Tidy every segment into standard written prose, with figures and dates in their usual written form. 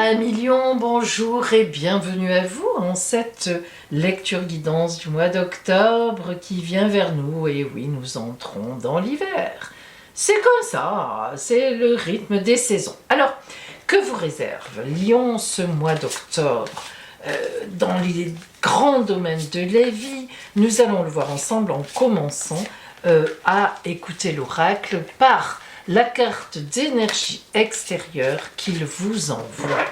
1 million, bonjour et bienvenue à vous en cette lecture guidance du mois d'octobre qui vient vers nous. Et oui, nous entrons dans l'hiver. C'est comme ça, c'est le rythme des saisons. Alors, que vous réserve Lion ce mois d'octobre dans les grands domaines de la vie? Nous allons le voir ensemble en commençant à écouter l'oracle par la carte d'énergie extérieure qu'il vous envoie.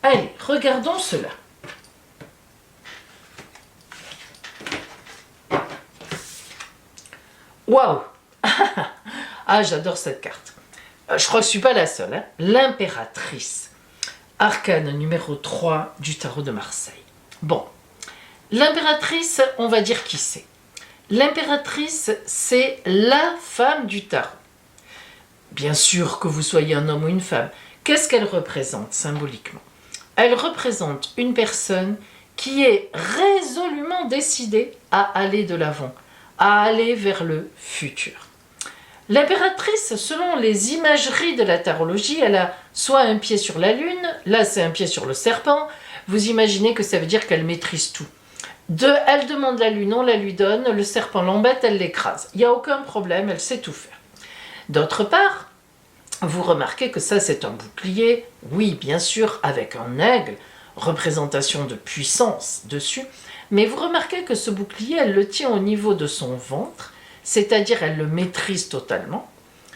Allez, regardons cela. Waouh! Ah, j'adore cette carte. Je crois que je ne suis pas la seule. L'impératrice. Arcane numéro 3 du tarot de Marseille. Bon, l'impératrice, on va dire qui c'est. L'impératrice, c'est la femme du tarot. Bien sûr que vous soyez un homme ou une femme. Qu'est-ce qu'elle représente symboliquement? Elle représente une personne qui est résolument décidée à aller de l'avant, à aller vers le futur. L'impératrice, selon les imageries de la tarologie, elle a soit un pied sur la lune, là c'est un pied sur le serpent. Vous imaginez que ça veut dire qu'elle maîtrise tout. Elle demande la lune, on la lui donne, le serpent l'embête, elle l'écrase. Il n'y a aucun problème, elle sait tout faire. D'autre part, vous remarquez que ça c'est un bouclier, oui bien sûr avec un aigle, représentation de puissance dessus, mais vous remarquez que ce bouclier elle le tient au niveau de son ventre, c'est-à-dire elle le maîtrise totalement,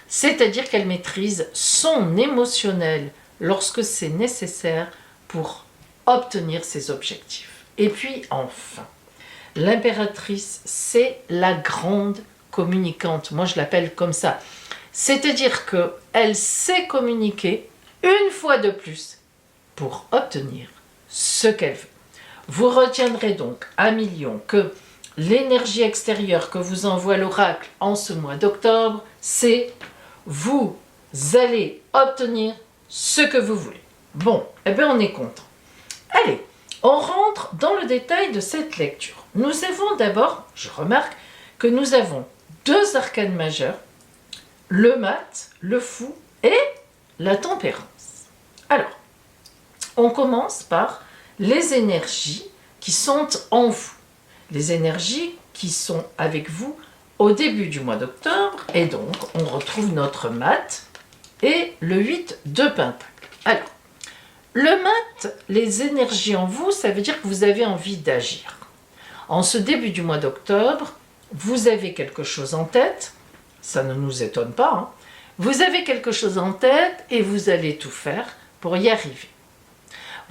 c'est-à-dire qu'elle maîtrise son émotionnel lorsque c'est nécessaire pour obtenir ses objectifs. Et puis enfin, l'impératrice c'est la grande communicante, moi je l'appelle comme ça. C'est-à-dire qu'elle sait communiquer une fois de plus pour obtenir ce qu'elle veut. Vous retiendrez donc 1 million que l'énergie extérieure que vous envoie l'oracle en ce mois d'octobre, c'est vous allez obtenir ce que vous voulez. Bon, eh bien on est content. Allez, on rentre dans le détail de cette lecture. Nous avons d'abord, je remarque que nous avons 2 arcanes majeurs, le mat, le fou et la tempérance. Alors, on commence par les énergies qui sont en vous. Les énergies qui sont avec vous au début du mois d'octobre. Et donc, on retrouve notre mat et le 8 de pentacle. Alors, le mat, les énergies en vous, ça veut dire que vous avez envie d'agir. En ce début du mois d'octobre, vous avez quelque chose en tête. Ça ne nous étonne pas. Hein. Vous avez quelque chose en tête et vous allez tout faire pour y arriver.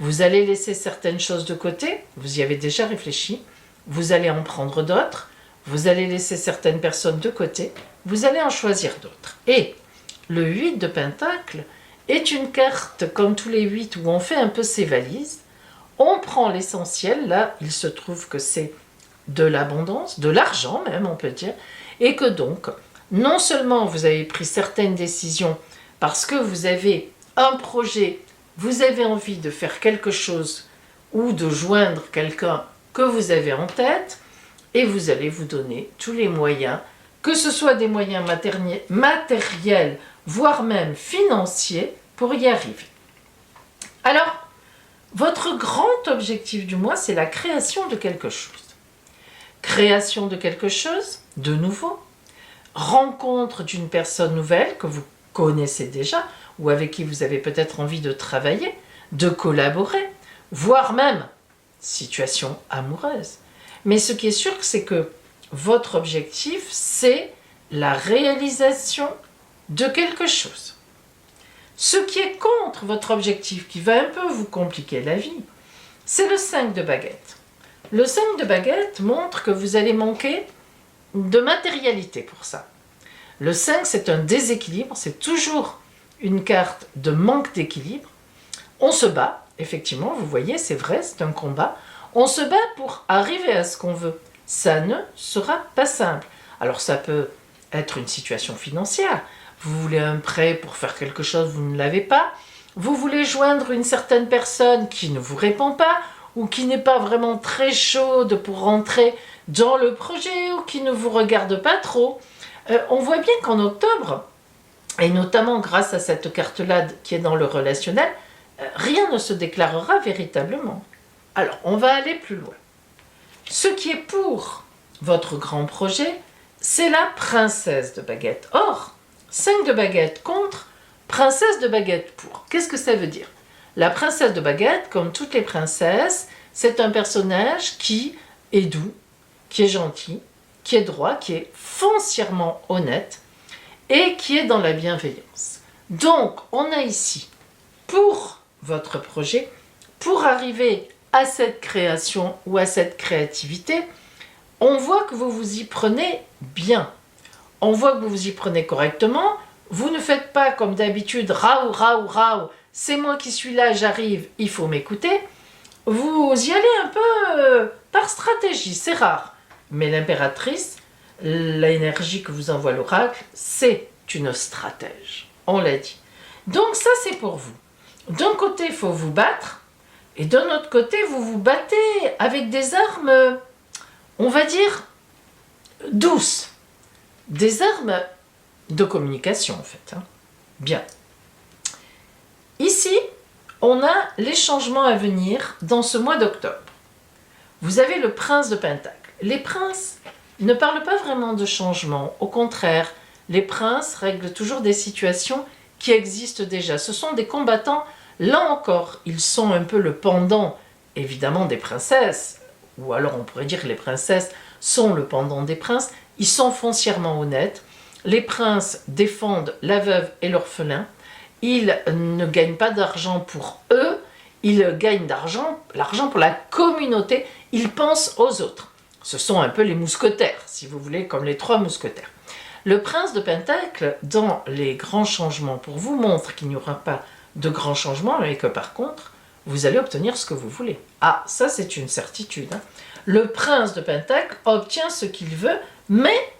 Vous allez laisser certaines choses de côté, vous y avez déjà réfléchi. Vous allez en prendre d'autres. Vous allez laisser certaines personnes de côté. Vous allez en choisir d'autres. Et le 8 de pentacle est une carte comme tous les 8 où on fait un peu ses valises. On prend l'essentiel. Là, il se trouve que c'est de l'abondance, de l'argent même, on peut dire. Et que donc, non seulement vous avez pris certaines décisions parce que vous avez un projet, vous avez envie de faire quelque chose ou de joindre quelqu'un que vous avez en tête, et vous allez vous donner tous les moyens, que ce soit des moyens matériels, voire même financiers, pour y arriver. Alors, votre grand objectif du mois, c'est la création de quelque chose. Création de quelque chose de nouveau, rencontre d'une personne nouvelle que vous connaissez déjà ou avec qui vous avez peut-être envie de travailler, de collaborer, voire même situation amoureuse. Mais ce qui est sûr, c'est que votre objectif, c'est la réalisation de quelque chose. Ce qui est contre votre objectif, qui va un peu vous compliquer la vie, c'est le 5 de baguette. Le 5 de baguette montre que vous allez manquer de matérialité pour ça. Le 5, c'est un déséquilibre, c'est toujours une carte de manque d'équilibre. On se bat, effectivement, vous voyez, c'est vrai, c'est un combat. On se bat pour arriver à ce qu'on veut. Ça ne sera pas simple. Alors ça peut être une situation financière. Vous voulez un prêt pour faire quelque chose, vous ne l'avez pas. Vous voulez joindre une certaine personne qui ne vous répond pas ou qui n'est pas vraiment très chaude pour rentrer dans le projet ou qui ne vous regarde pas trop. On voit bien qu'en octobre, et notamment grâce à cette carte-là qui est dans le relationnel, rien ne se déclarera véritablement. Alors, on va aller plus loin. Ce qui est pour votre grand projet, c'est la princesse de baguette. Or, 5 de baguette contre princesse de baguette pour. Qu'est-ce que ça veut dire? La princesse de baguette, comme toutes les princesses, c'est un personnage qui est doux, qui est gentil, qui est droit, qui est foncièrement honnête et qui est dans la bienveillance. Donc, on a ici, pour votre projet, pour arriver à cette création ou à cette créativité, on voit que vous vous y prenez bien. On voit que vous vous y prenez correctement. Vous ne faites pas comme d'habitude, raou, raou, raou, c'est moi qui suis là, j'arrive, il faut m'écouter. Vous y allez un peu par stratégie, c'est rare. Mais l'impératrice, l'énergie que vous envoie l'oracle, c'est une stratège. On l'a dit. Donc ça, c'est pour vous. D'un côté, il faut vous battre. Et d'un autre côté, vous vous battez avec des armes, on va dire, douces. Des armes de communication, en fait. Bien. Ici, on a les changements à venir dans ce mois d'octobre. Vous avez le prince de Pentacle. Les princes ne parlent pas vraiment de changement. Au contraire, les princes règlent toujours des situations qui existent déjà. Ce sont des combattants. Là encore, ils sont un peu le pendant, évidemment, des princesses. Ou alors on pourrait dire que les princesses sont le pendant des princes. Ils sont foncièrement honnêtes. Les princes défendent la veuve et l'orphelin. Ils ne gagnent pas d'argent pour eux. Ils gagnent l'argent pour la communauté. Ils pensent aux autres. Ce sont un peu les mousquetaires, si vous voulez, comme les 3 mousquetaires. Le prince de Pentacle, dans les grands changements pour vous, montre qu'il n'y aura pas de grands changements, mais que par contre, vous allez obtenir ce que vous voulez. Ah, ça c'est une certitude. Le prince de Pentacle obtient ce qu'il veut, mais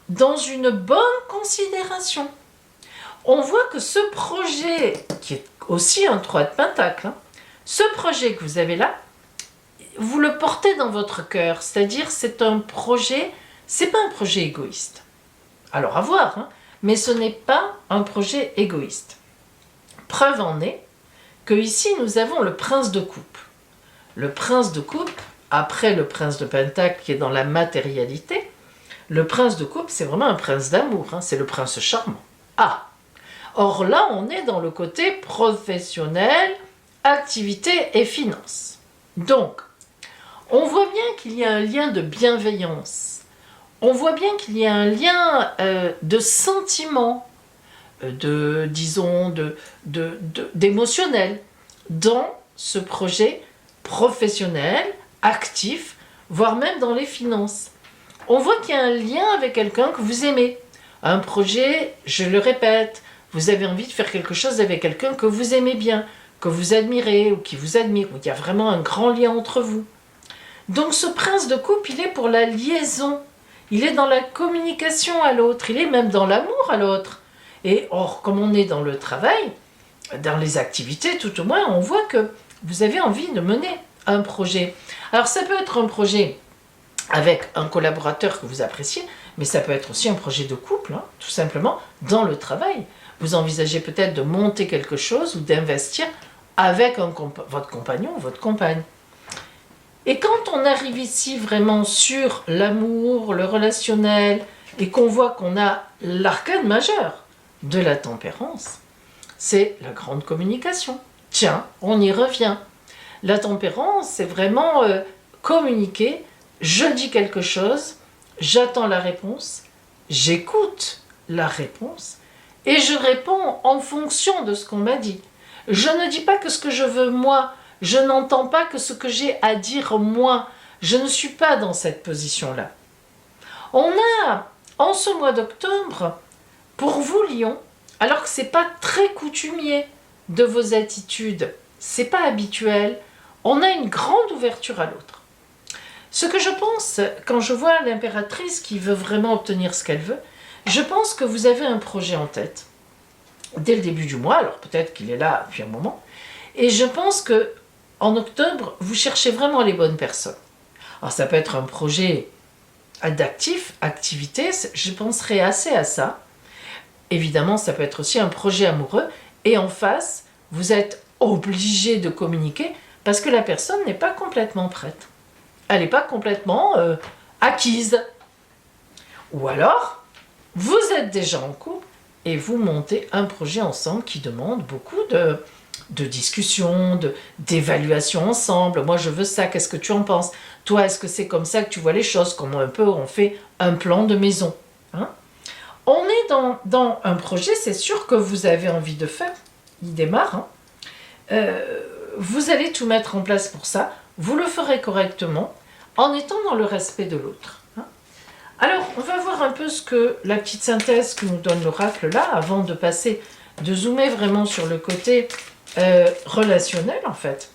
dans une bonne considération. On voit que ce projet, qui est aussi un 3 de Pentacle, ce projet que vous avez là, vous le portez dans votre cœur, c'est-à-dire c'est un projet, c'est pas un projet égoïste. Alors à voir, mais ce n'est pas un projet égoïste. Preuve en est que ici nous avons le prince de coupe. Le prince de coupe, après le prince de Pentacle qui est dans la matérialité, le prince de coupe c'est vraiment un prince d'amour, c'est le prince charmant. Ah! Or là on est dans le côté professionnel, activité et finance. Donc, on voit bien qu'il y a un lien de bienveillance. On voit bien qu'il y a un lien de sentiment, d'émotionnel dans ce projet professionnel, actif, voire même dans les finances. On voit qu'il y a un lien avec quelqu'un que vous aimez. Un projet, je le répète, vous avez envie de faire quelque chose avec quelqu'un que vous aimez bien, que vous admirez ou qui vous admire, où il y a vraiment un grand lien entre vous. Donc ce prince de coupe, il est pour la liaison, il est dans la communication à l'autre, il est même dans l'amour à l'autre. Et or, comme on est dans le travail, dans les activités tout au moins, on voit que vous avez envie de mener un projet. Alors ça peut être un projet avec un collaborateur que vous appréciez, mais ça peut être aussi un projet de couple, tout simplement, dans le travail. Vous envisagez peut-être de monter quelque chose ou d'investir avec votre compagnon ou votre compagne. Et quand on arrive ici vraiment sur l'amour, le relationnel, et qu'on voit qu'on a l'arcane majeur de la tempérance, c'est la grande communication. Tiens, on y revient. La tempérance, c'est vraiment communiquer. Je dis quelque chose, j'attends la réponse, j'écoute la réponse, et je réponds en fonction de ce qu'on m'a dit. Je ne dis pas que ce que je veux moi, je n'entends pas que ce que j'ai à dire moi. Je ne suis pas dans cette position-là. On a, en ce mois d'octobre, pour vous Lion, alors que ce n'est pas très coutumier de vos attitudes, ce n'est pas habituel, on a une grande ouverture à l'autre. Ce que je pense, quand je vois l'impératrice qui veut vraiment obtenir ce qu'elle veut, je pense que vous avez un projet en tête, dès le début du mois, alors peut-être qu'il est là depuis un moment, et je pense que en octobre, vous cherchez vraiment les bonnes personnes. Alors ça peut être un projet activité, je penserai assez à ça. Évidemment, ça peut être aussi un projet amoureux, et en face, vous êtes obligé de communiquer parce que la personne n'est pas complètement prête. Elle n'est pas complètement acquise. Ou alors, vous êtes déjà en couple et vous montez un projet ensemble qui demande beaucoup de discussion, d'évaluation ensemble. Moi, je veux ça, qu'est-ce que tu en penses? Toi, est-ce que c'est comme ça que tu vois les choses? Comment un peu on fait un plan de maison, hein? On est dans un projet, c'est sûr que vous avez envie de faire. Il démarre, hein. Vous allez tout mettre en place pour ça. Vous le ferez correctement en étant dans le respect de l'autre, hein. Alors, on va voir un peu ce que la petite synthèse que nous donne l'oracle là, avant de passer, de zoomer vraiment sur le côté relationnel en fait.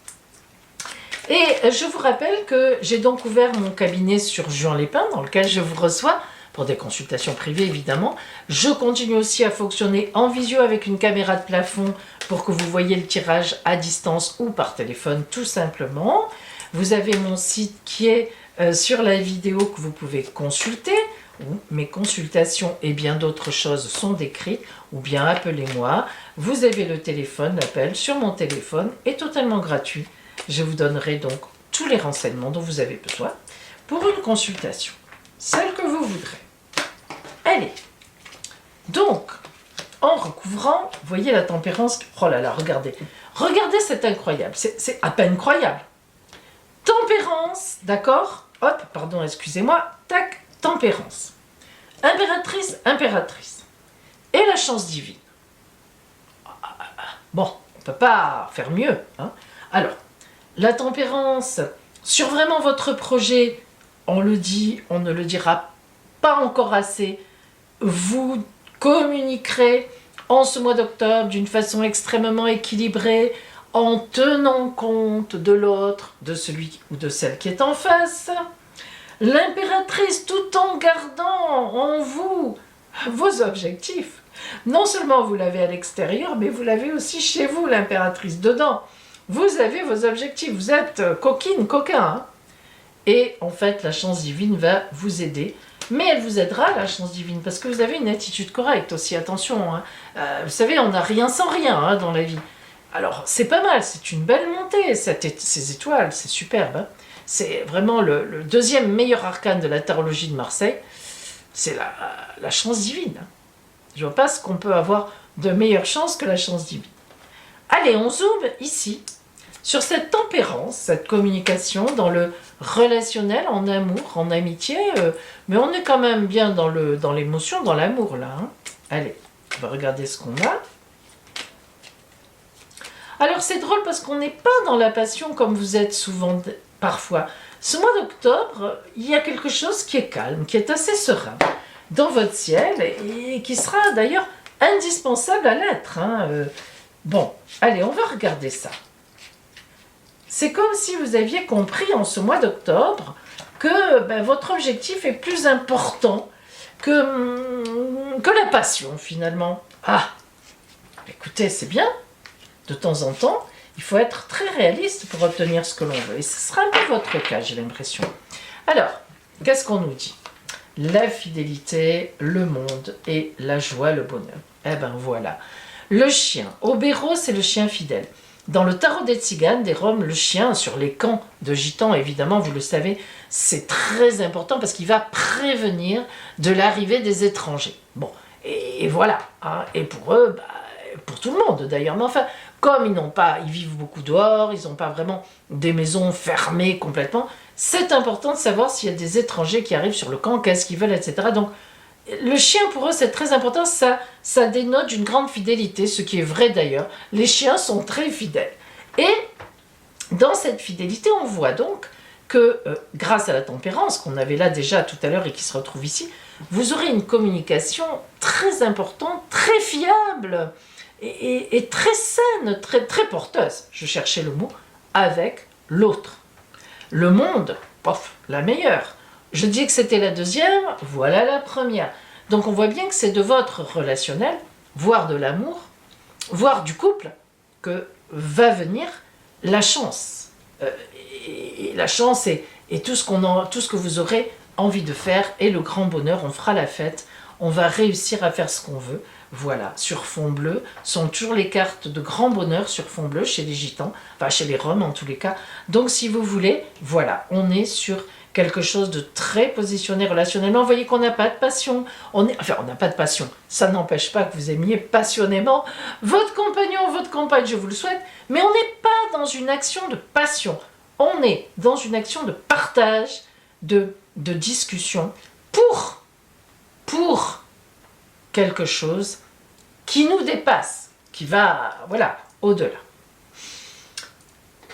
Et je vous rappelle que j'ai donc ouvert mon cabinet sur Juan Lépin, dans lequel je vous reçois pour des consultations privées évidemment. Je continue aussi à fonctionner en visio avec une caméra de plafond pour que vous voyez le tirage à distance ou par téléphone tout simplement. Vous avez mon site qui est sur la vidéo que vous pouvez consulter, où mes consultations et bien d'autres choses sont décrites, ou bien appelez-moi. Vous avez le téléphone, l'appel sur mon téléphone est totalement gratuit. Je vous donnerai donc tous les renseignements dont vous avez besoin pour une consultation, celle que vous voudrez. Allez, donc, en recouvrant, vous voyez la tempérance, oh là là, regardez, regardez, c'est incroyable, c'est à peine croyable. Tempérance, d'accord? Hop, pardon, excusez-moi, tac, tempérance. Impératrice, impératrice. Et la chance divine. Bon, on ne peut pas faire mieux, hein. Alors, la tempérance, sur vraiment votre projet, on le dit, on ne le dira pas encore assez, vous communiquerez en ce mois d'octobre d'une façon extrêmement équilibrée, en tenant compte de l'autre, de celui ou de celle qui est en face. L'impératrice, tout en gardant en vous vos objectifs. Non seulement vous l'avez à l'extérieur, mais vous l'avez aussi chez vous, l'impératrice, dedans. Vous avez vos objectifs, vous êtes coquine, coquin, hein. Et en fait, la chance divine va vous aider. Mais elle vous aidera, la chance divine, parce que vous avez une attitude correcte aussi, attention, hein. Vous savez, on n'a rien sans rien, hein, dans la vie. Alors, c'est pas mal, c'est une belle montée, ces étoiles, c'est superbe, hein. C'est vraiment le deuxième meilleur arcane de la tarologie de Marseille, c'est la chance divine, hein. Je vois pas ce qu'on peut avoir de meilleure chance que la chance divine. Allez, on zoome ici, sur cette tempérance, cette communication dans le relationnel, en amour, en amitié, mais on est quand même bien dans l'émotion, dans l'amour là, hein. Allez, on va regarder ce qu'on a. Alors c'est drôle parce qu'on n'est pas dans la passion comme vous êtes souvent parfois. Ce mois d'octobre, il y a quelque chose qui est calme, qui est assez serein dans votre ciel et qui sera d'ailleurs indispensable à l'être, hein. Bon, allez, on va regarder ça. C'est comme si vous aviez compris en ce mois d'octobre que votre objectif est plus important que la passion finalement. Ah, écoutez, c'est bien. De temps en temps, il faut être très réaliste pour obtenir ce que l'on veut. Et ce sera un peu votre cas, j'ai l'impression. Alors, qu'est-ce qu'on nous dit? La fidélité, le monde et la joie, le bonheur. Eh ben voilà. Le chien. Obéro, c'est le chien fidèle. Dans le tarot des tziganes, des Roms, le chien, sur les camps de gitans, évidemment, vous le savez, c'est très important parce qu'il va prévenir de l'arrivée des étrangers. Bon, et voilà, hein. Et pour eux, pour tout le monde d'ailleurs, mais enfin, comme ils vivent beaucoup dehors, ils n'ont pas vraiment des maisons fermées complètement, c'est important de savoir s'il y a des étrangers qui arrivent sur le camp, qu'est-ce qu'ils veulent, etc. Donc, le chien, pour eux, c'est très important, ça dénote une grande fidélité, ce qui est vrai d'ailleurs. Les chiens sont très fidèles. Et dans cette fidélité, on voit donc que grâce à la tempérance, qu'on avait là déjà tout à l'heure et qui se retrouve ici, vous aurez une communication très importante, très fiable et très saine, très, très porteuse, je cherchais le mot, avec l'autre. Le monde, pof, la meilleure. Je dis que c'était la deuxième, voilà la première. Donc on voit bien que c'est de votre relationnel, voire de l'amour, voire du couple, que va venir la chance. Et la chance est tout ce que vous aurez envie de faire et le grand bonheur, on fera la fête on va réussir à faire ce qu'on veut. Voilà, sur fond bleu, sont toujours les cartes de grand bonheur sur fond bleu chez les gitans, enfin chez les roms en tous les cas. Donc si vous voulez, voilà, on est sur quelque chose de très positionné relationnellement. Vous voyez qu'on n'a pas de passion, on n'a pas de passion, ça n'empêche pas que vous aimiez passionnément votre compagnon, votre compagne, je vous le souhaite, mais on n'est pas dans une action de passion, on est dans une action de partage, de discussion pour quelque chose qui nous dépasse, qui va, voilà, au-delà.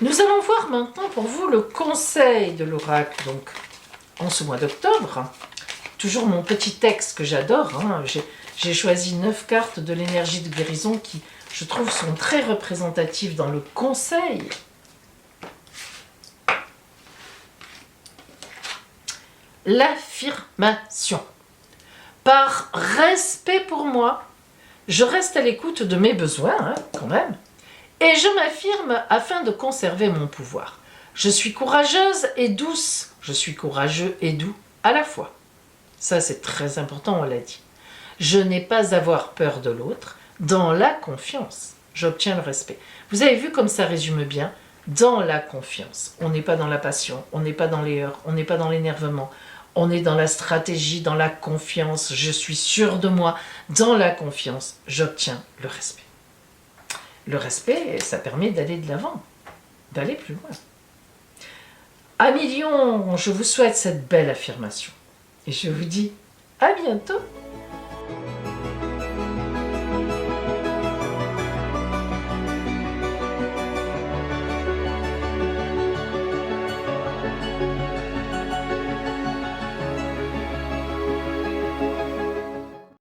Nous allons voir maintenant pour vous le conseil de l'oracle, donc en ce mois d'octobre. Toujours mon petit texte que j'adore, hein. J'ai choisi 9 cartes de l'énergie de guérison qui, je trouve, sont très représentatives dans le conseil. L'affirmation. Par respect pour moi, je reste à l'écoute de mes besoins, hein, quand même, et je m'affirme afin de conserver mon pouvoir. Je suis courageuse et douce. Je suis courageux et doux à la fois. Ça, c'est très important, on l'a dit. Je n'ai pas à avoir peur de l'autre. Dans la confiance, j'obtiens le respect. Vous avez vu comme ça résume bien. Dans la confiance. On n'est pas dans la passion, on n'est pas dans les heurts, on n'est pas dans l'énervement. On est dans la stratégie, dans la confiance. Je suis sûre de moi. Dans la confiance, j'obtiens le respect. Le respect, ça permet d'aller de l'avant, d'aller plus loin. Amis Lions, je vous souhaite cette belle affirmation. Et je vous dis à bientôt.